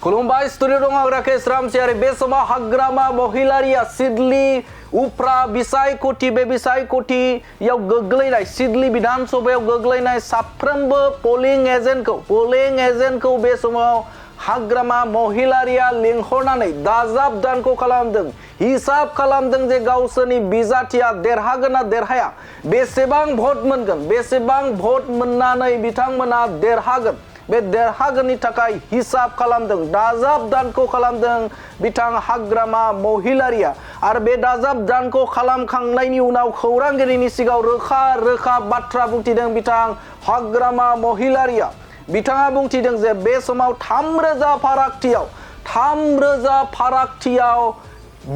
खुलुमबाय स्टुडिअ दं आं राकेश रामसियारि बे समाव हाग्रामा महिलारिया सिडली उफ्रा बिसायख'थि बे बिसायख'थियाव गोग्लैनाय सिडली विधानसभायाव गोग्लैनाय साफ्रोमबो पोलिं एजेन्टखौ बे समाव हाग्रामा महिलारिया लिंहरनानै दाजाब दानख' खालामदों हिसाब खालामदों जे गावसोरनि बिजाथिया देरहागोन ना देरहाया बेसेबां भट मोनगोन बेसेबां भट मोननानै बिथांमोना देरहागोन बे देरहागोननि थाखाय हिसाब खालामदों दाजाब दानख' खालामदों बिथां हाग्रामा महिलारिया आरो बे दाजाब दानख' खालामखांनायनि उनाव खौरांगिरिनि सिगाङाव रोखा रोखा बाथ्रा बुंथिदों बिथां हाग्रामा महिलारिया बिथाङा बुंथिदों जे बे समाव 3,000 फारागथियाव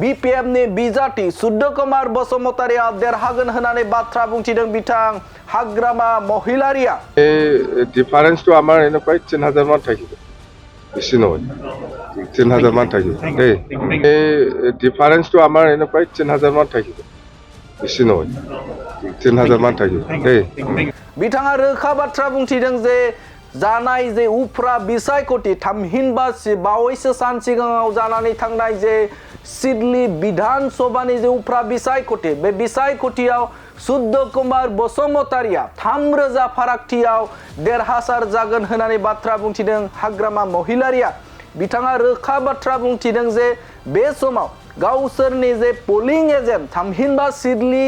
BPFनि बिजाथि सुद्ध कुमार बसुमतारिया देरहागोन होननानै बाथ्रा बुंथिदों बिथां हाग्रामा महिलारिया डिफारेन्सটো আমাৰ এনেকুৱাই 3,000 মান থাকিব বেছি নহয় 3,000 মান থাকিব দেই এই ডিফাৰেন্সটো আমাৰ এনেকুৱাই 3,000 মান থাকিব বেছি নহয় 3,000 মান থাকিব দেই बिथाङा रोखा बाथ्रा बुंथिदों जे जानाय जे उफ्रा बिसायख'थि थामहिनबा बावैसो सान सिगाङाव जानानै थांनाय जे सिडली विधानसभानि जे उफ्रा बिसायख'थि बे बिसायख'थियाव सुद्ध कुमार बसुमतारिया 3,000 फारागथियाव देरहासार जागोन होननानै बाथ्रा बुंथिदों हाग्रामा महिलारिया बिथाङा रोखा बाथ्रा बुंथिदों जे बे समाव गावसोरनि जे पोलिं एजेन्ट थामहिनबा सिडली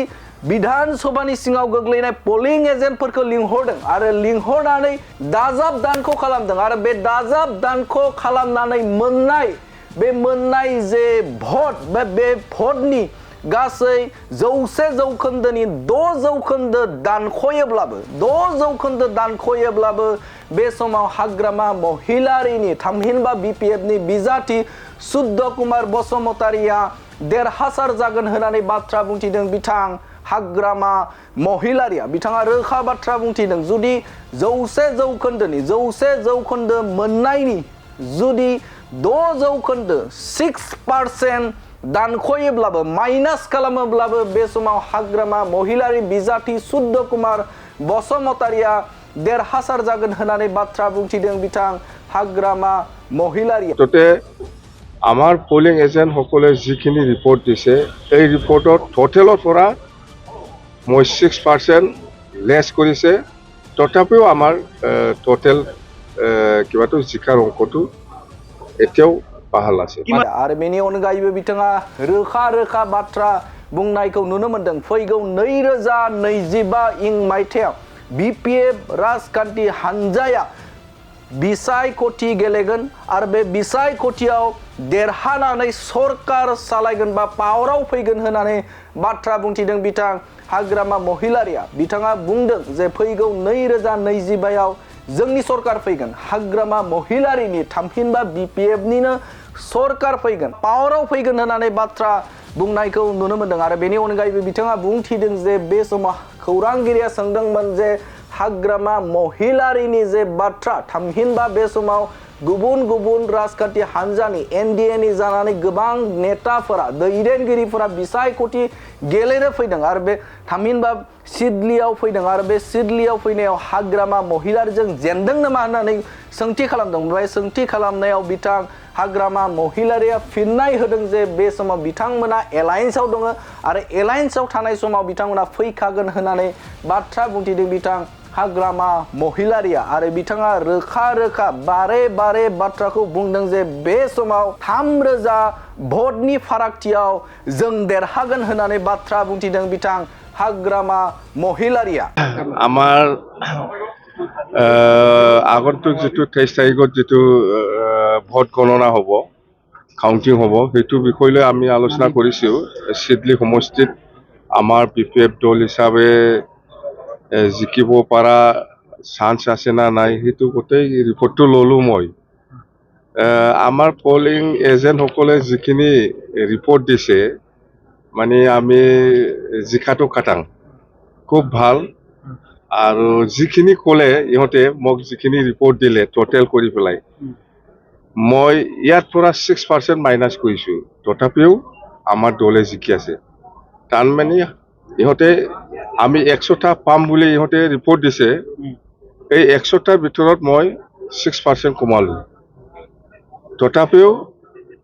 विधानसभानि सिङाव गोग्लैनाय पोलिं एजेन्टफोरखौ लिंहरदों आरो लिंहरनानै दाजाब दानख' खालामदों आरो बे दाजाब दानख' खालामनानै मोननाय जे भट बे भटनि गासै 100% 6% दानख'योब्लाबो बे समाव हाग्रामा महिलारिनि थामहिनबा BPFनि बिजाथि सुद्ध कुमार बसुमतारिया देरहासार जागोन होननानै बाथ्रा बुंथिदों बिथां हाग्रामा महिलारिया बिथाङा रोखा बाथ्रा बुंथिदों जुदि 100% मोननायनि जुदि 6% दानख'योब्लाबो माइनास खालामोब्लाबो बे समाव हाग्रामा महिलारि बिजाथि सुद्ध कुमार बसुमतारिया देरहासार जागोन होननानै बाथ्रा बुंथिदों बिथां हाग्रामा महिलारिया ততে আমাৰ পোলিং এজেন্ট সকলে যিখিনি ৰিপৰ্ট দিছে এই ৰিপৰ্টত টোটেলৰ পৰা মই 6% লেছ কৰিছে তথাপিও আমাৰ টোটেল কিবাটো জিকাৰ অংকটো এতিয়াও बाहाल আছে आरो बेनि अनगायैबो बिथाङा रोखा बाथ्रा बुंनायखौ नुनो मोनदों फैगौ 2025 मायथाइयाव BPF राजखान्थि हानजाया बिसायख'थि गेलेगोन आरो बे बिसायख'थियाव देरहानानै सरकार सालायगोन बा पावाराव फैगोन होननानै बाथ्रा बुंथिदों बिथां हाग्रामा महिलारिया बिथाङा बुंदों जे फैगौ 2025आव जोंनि सरकार फैगोन हाग्रामा महिलारिनि थामहिनबा BPFनिनो सरकार फैगोन पावाराव फैगोन होननानै बाथ्रा बुंनायखौ नुनो मोनदों आरो बेनि अनगायैबो बिथाङा बुंथिदों जे बे समाव खौरांगिरिया सोंदोंमोन जे हाग्रामा महिलारिनि जे बाथ्रा थामहिनबा बे समाव गुबुन राजखान्थि हानजानि NDAनि जानानै गोबां नेताफोरा दैदेनगिरिफोरा बिसायख'थि गेलेनो फैदों आरो बे थामहिनबा सिडलीयाव फैदों आरो बे सिडलीयाव फैनायाव हाग्रामा महिलारिजों जेनदों नामा होननानै सोंथि खालामदों बे सोंथि खालामनायाव बिथां हाग्रामा महिलारिया फिननाय होदों जे बे समाव बिथांमोना एलायन्सआव दङ आरो एलायन्सआव थानाय समाव बिथांमोना फैखागोन होननानै बाथ्रा बुंथिदों बिथां हाग्रामा महिलारिया आरो बिथाङा रोखा बारे बाथ्राखौ बुंदों जे बे समाव 3,000 भटनि फारागथियाव जों देरहागोन होननानै बाथ्रा बुंथिदों बिथां हाग्रामा महिलारिया আমাৰ আগন্তুক যেটো 23 তাৰিখত যেটো ভোট গণনা হ'ব কাউন্টিং হ'ব সেইটো বিষয়লৈ আমি আলোচনা কৰিছো সিডলি সমষ্টিত আমাৰ BPF দল হিচাপে জিকিব পৰা চান্স আছে না নাই সেইটো গোটেই ৰিপৰ্টটো ললো মই আমাৰ পোলিং এজেন্ট সকলে যিখিনি ৰিপৰ্ট দিছে মানে আমি জিকাটো কাটাং খুব ভাল আৰু যিখিনি ক'লে ইহঁতে মোক যিখিনি ৰিপৰ্ট দিলে টোটেল কৰি পেলাই মই ইয়াত পৰা 6% মাইনাস কৰিছো তথাপিও আমাৰ দলে জিকি আছে তাৰ মানে ইহঁতে আমি 100টা পাম বুলি ইহঁতে ৰিপৰ্ট দিছে এই 100টাৰ ভিতৰত মই 6% কমালো তথাপিও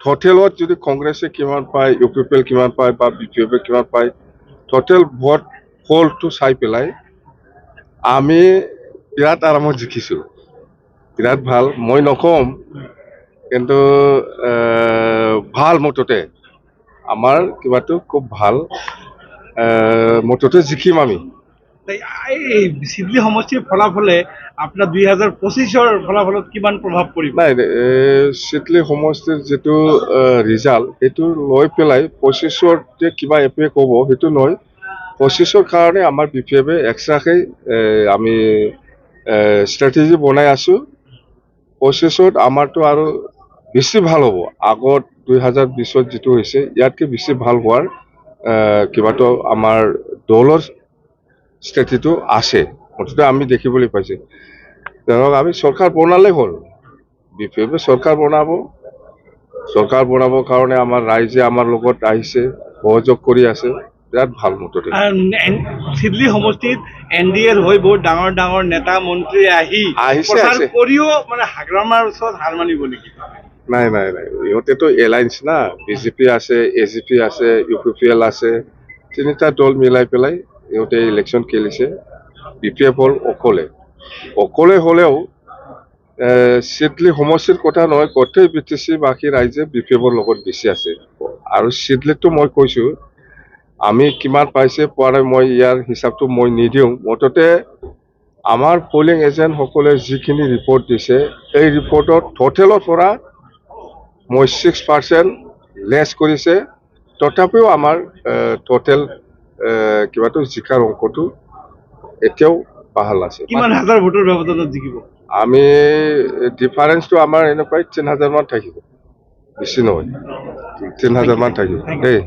টোটেলত যদি কংগ্ৰেছে কিমান পায়, ইউ পি পি এল কিমান পায় বা বি পি এফে কিমান পায়, টোটেল ভোট ফলটো চাই পেলাই আমি বিৰাট আৰামত জিকিছোঁ। বিৰাট ভাল, মই নকম, কিন্তু ভাল মুঠতে আমাৰ কিবাটো খুব ভাল, মুঠতে জিকিম আমি। তাই এই চিডলি সমষ্টিৰ ফলাফলে আপোনাৰ 2025-ৰ ফলাফলত কিমান প্ৰভাৱ পৰিব? নাই, চিডলি সমষ্টিৰ যিটো ৰিজাল্ট সেইটো লৈ পেলাই 25-ৰ যে কিবা এফেক্ট হ'ব সেইটো নহয়। 25-ৰ কাৰণে আমাৰ বি পি এফে এক্সট্ৰাকৈ আমি ষ্ট্ৰেটেজি বনাই আছোঁ। 25-ত আমাৰতো আৰু বেছি ভাল হ'ব। আগত 2020-ত যিটো হৈছে ইয়াতকৈ বেছি ভাল হোৱাৰ কিবাটো আমাৰ দলৰ স্থিতিটো আছে, মুঠতে আমি দেখিবলৈ পাইছোঁ। ধৰক আমি চৰকাৰ বনালেই হ'ল, বি পি এফে চৰকাৰ বনাবৰ কাৰণে আমাৰ ৰাইজে আমাৰ লগত আহিছে, সহযোগ কৰি আছে, বিৰাট ভাল মুঠতে। চিডলি সমষ্টিত NDA হৈ বহুত ডাঙৰ ডাঙৰ নেতা মন্ত্ৰী আহিছে, প্ৰচাৰ আহিছে। কৰিও মানে হাগ্ৰামাৰ ওচৰত হাৰ মানিব নেকি? নাই, ইহঁতেতো এলায়েন্স না, বিজেপি আছে, AGP আছে, UPPL আছে, তিনিটা দল মিলাই পেলাই ইহঁতে ইলেকশ্যন খেলিছে। বি পি এফ হ'ল অকলে হ'লেও চিডলি সমষ্টিৰ কথা নহয়, গোটেই BTC বাকী ৰাইজে বি পি এফৰ লগত বেছি আছে। আৰু চিডলিতো মই কৈছোঁ আমি কিমান পাইছে পোৱা নাই, মই ইয়াৰ হিচাপটো মই নিদিওঁ। মুঠতে আমাৰ পলিং এজেণ্টসকলে যিখিনি ৰিপৰ্ট দিছে, এই ৰিপৰ্টত টোটেলৰ পৰা মই 6% লেছ কৰিছে, তথাপিও আমাৰ টোটেল কিবাটো জিকাৰ অংকটো এতিয়াও ভাল আছে। কিমান হাজাৰ ভোটৰ ব্যৱধানত জিকিব? আমি ডিফাৰেঞ্চটো আমাৰ এনেকুৱাই 3,000 মান থাকিব, বেছি নহয়, 3,000 মান থাকিব দেই।